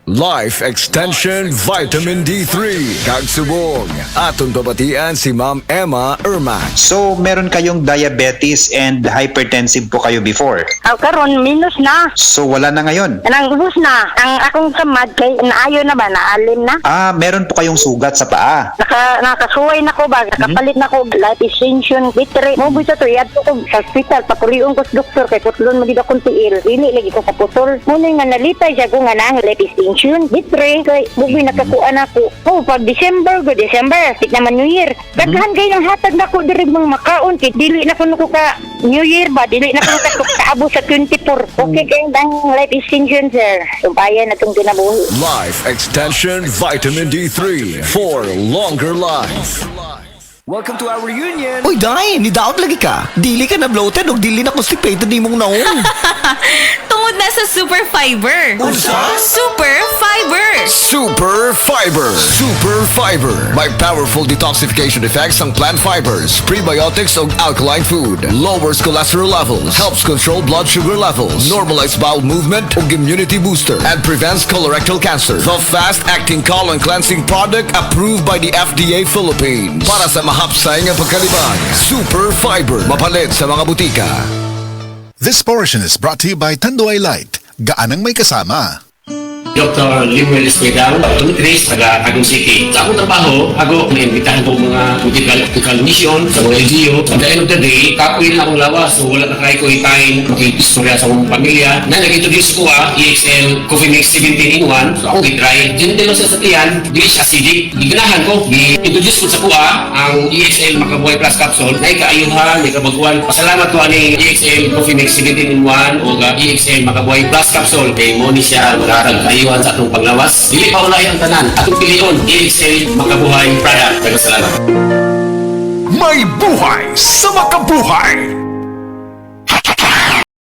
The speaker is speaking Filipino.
Life Extension Vitamin D3 kagsubong atong babatian si Ma'am Emma Erman. So, meron kayong diabetes and hypertensive po kayo before? Karon minus na. So, wala na ngayon? Nang ubos na. Ang akong kamad kay naayo na ba, naalim na. Meron po kayong sugat sa paa. Nakasuway na ko ba, nakapalit na ko life extension bitre. Mo bisa to yad ko sa hospital papulion ko sa doktor kay putlon magid akong tiil. Dili lagi ko kaputol. Muna nga nalitay siya ko nga nang life extension bitre kay bugi nakakuan ako. Oh, pag December, tik naman New Year. Daghan kay nang hatag nako diri mga makaon kay dili na ko ka New Year ba, dili na ko kaabo sa 24. Okay kay dang life extension sir. Sumpayan na tong kinabuhi. Life Extension Vitamin D3 for longer life. Welcome to our reunion! Uy, Day! Nidaot lagi ka! Dili ka na bloated o dili na constipated ni mong naong! Tungod na sa Super Fiber! Unsa? Super Fiber! Super Fiber. Super Fiber. May powerful detoxification effects ang plant fibers, prebiotics ug alkaline food. Lowers cholesterol levels, helps control blood sugar levels, normalize bowel movement ug immunity booster, and prevents colorectal cancer. The fast-acting colon cleansing product approved by the FDA Philippines. Para sa mahapsay nga pagkalibang. Super Fiber. Mapalit sa mga butika. This portion is brought to you by Tanduay Light. Gaanang may kasama. Dr. Limuel Espedal, Trace, taga Agong City. Sa akong trabaho, ako naimbitahan ko mga political mission sa mga LGU. At the end of the day, kapoy na akong lawas. So wala na kaya ko itain makikistorya sa akong pamilya. Na nag-introduce ko EXL Coffee Mix 17 in 1. So akong itry. Diyan din sa satiyan, dili siya acidic. Giganahan ko, i-introduce ko sa kuha ang EXL Makabuhay Plus Capsule. Na ikaayuhan, ikabaguan. Pasalamat ko ani EXL Coffee Mix 17 in 1 o EXL Makabuhay Plus Capsule. Kay mo ni siya magatag kayo sa atong panglawas. Dili pa ulay ang tanan. Atong pilion, EXL Makabuhay product. Salamat. May buhay sa makabuhay!